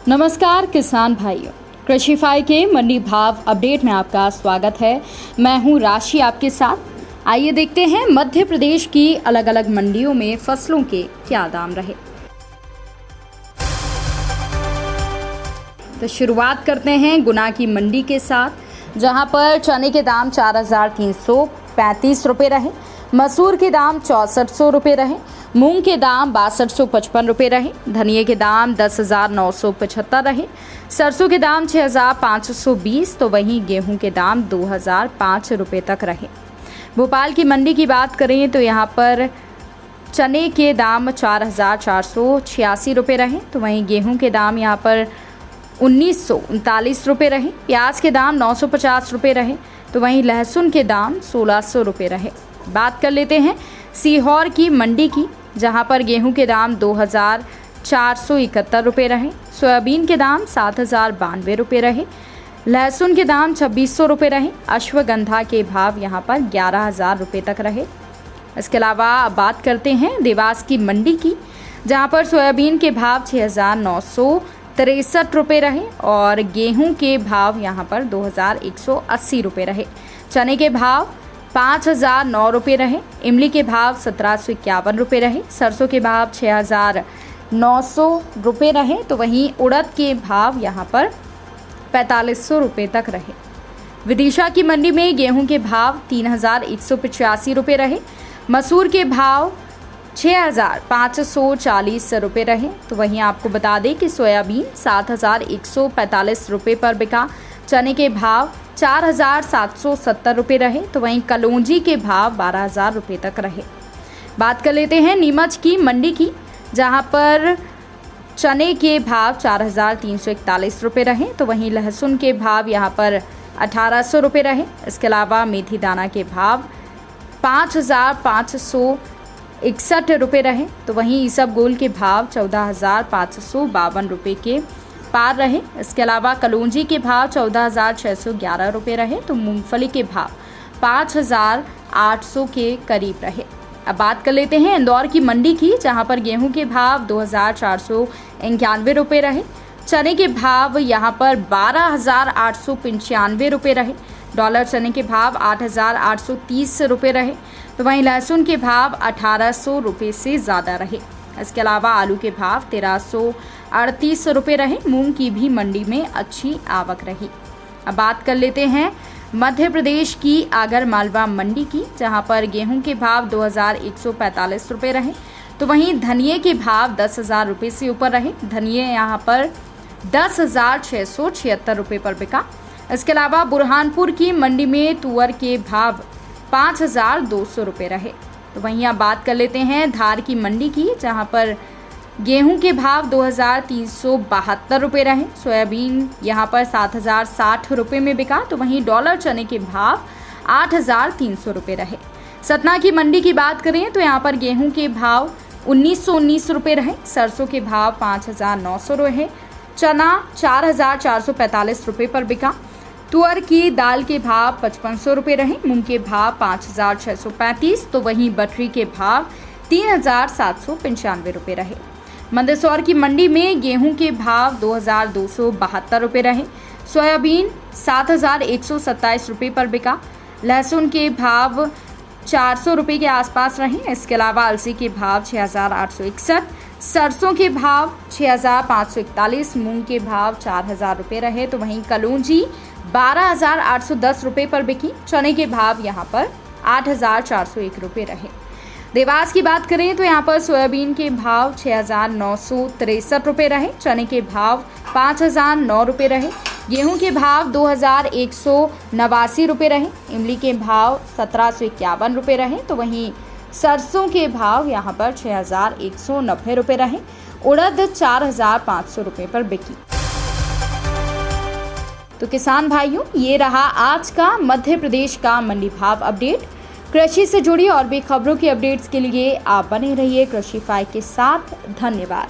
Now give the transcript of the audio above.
नमस्कार किसान भाइयों, कृषिफाई के मंडी भाव अपडेट में आपका स्वागत है। मैं हूं राशि आपके साथ। आइए देखते हैं मध्य प्रदेश की अलग अलग मंडियों में फसलों के क्या दाम रहे। तो शुरुआत करते हैं गुना की मंडी के साथ, जहां पर चने के दाम 4,335 रुपये रहे, मसूर के दाम 6400 रुपये रहे, मूंग के दाम 6255 रुपये रहे, धनिये के दाम 10,975 रहे, सरसों के दाम 6,520, तो वहीं गेहूं के दाम 2,005 रुपये तक रहे। भोपाल की मंडी की बात करें तो यहाँ पर चने के दाम 4,486 रुपये रहे, तो वहीं गेहूं के दाम यहाँ पर 1,939 रुपये रहे, प्याज के दाम 950 रुपये रहे, तो वहीं लहसुन के दाम 1,600 रुपये रहे। बात कर लेते हैं सीहोर की मंडी की, जहां पर गेहूं के दाम 2,471 रुपये रहे, सोयाबीन के दाम 7,092 रुपये रहे, लहसुन के दाम 2,600 रुपये रहे, अश्वगंधा के भाव यहां पर 11,000 रुपये तक रहे। इसके अलावा बात करते हैं देवास की मंडी की, जहां पर सोयाबीन के भाव 6,963 रुपये रहे और गेहूं के भाव यहां पर 2,180 रुपये रहे। चने के भाव 5,009 रुपये रहे, इमली के भाव 1,751 रुपये रहे, सरसों के भाव 6,900 रुपये रहे, तो वहीं उड़द के भाव यहाँ पर 4,500 रुपये तक रहे। विदिशा की मंडी में गेहूं के भाव 3,185 रुपये रहे, मसूर के भाव 6,540 रुपये रहे, तो वहीं आपको बता दें कि सोयाबीन 7,145 रुपये पर बिका, चने के भाव 4,770 रुपये रहे, तो वहीं कलौंजी के भाव 12,000 रुपये तक रहे। बात कर लेते हैं नीमच की मंडी की, जहां पर चने के भाव 4,341 रुपये रहे, तो वहीं लहसुन के भाव यहां पर 1,800 रुपये रहे। इसके अलावा मेथी दाना के भाव 5,561 रुपये रहे, तो वहीं इसबगोल के भाव 14,552 रुपये के पार रहे। इसके अलावा कलौंजी के भाव 14,611 रुपये रहे, तो मूंगफली के भाव 5,800 के करीब रहे। अब बात कर लेते हैं इंदौर की मंडी की, जहां पर गेहूं के भाव 2,491 रुपये रहे, चने के भाव यहां पर 12,895 रुपये रहे, डॉलर चने के भाव 8,830 रुपये रहे, तो वहीं लहसुन के भाव 1,800 रुपये से ज़्यादा रहे। इसके अलावा आलू के भाव 1,338 रुपये रहे। मूंग की भी मंडी में अच्छी आवक रही। अब बात कर लेते हैं मध्य प्रदेश की आगर मालवा मंडी की, जहां पर गेहूं के भाव 2,145 रुपये रहे, तो वहीं धनिये के भाव 10,000 रुपये से ऊपर रहे। धनिये यहां पर 10,676 रुपये पर बिका। इसके अलावा बुरहानपुर की मंडी में तुअर के भाव 5,200 रुपये रहे। तो वहीं आप बात कर लेते हैं धार की मंडी की, जहां पर गेहूं के भाव 2,372 रुपये रहे, सोयाबीन यहां पर 7,060 रुपये में बिका, तो वहीं डॉलर चने के भाव 8,300 रुपये रहे। सतना की मंडी की बात करें तो यहां पर गेहूं के भाव 1,919 रुपये रहे, सरसों के भाव 5,900 रहे, चना 4,445 रुपये पर बिका, तुअर की दाल के भाव 5,500 रुपये रहे, मूंग के भाव 5,635, तो वहीं बटरी के भाव 3,795 रुपये रहे। मंदसौर की मंडी में गेहूं के भाव 2,272 रुपये रहे, सोयाबीन 7,127 रुपये पर बिका, लहसुन के भाव 400 रुपये के आसपास रहे। इसके अलावा अलसी के भाव 6,861, सरसों के भाव 6,541, मूंग के भाव 4,000 रुपये रहे, तो वहीं कलौंजी 12,810 रुपये पर बिकी, चने के भाव यहाँ पर 8,401 रुपये रहे। देवास की बात करें तो यहाँ पर सोयाबीन के भाव 6,963 रुपये रहे, चने के भाव 5,009 रुपये रहे, गेहूं के भाव 2,189 रुपये रहे, इमली के भाव 1,751 रुपये रहे, तो वहीं सरसों के भाव यहाँ पर 6,190 रुपये रहे, उड़द 4,500 रुपये पर बिकी। तो किसान भाइयों, ये रहा आज का मध्य प्रदेश का मंडी भाव अपडेट। कृषि से जुड़ी और भी खबरों की अपडेट्स के लिए आप बने रहिए कृषिफाई के साथ। धन्यवाद।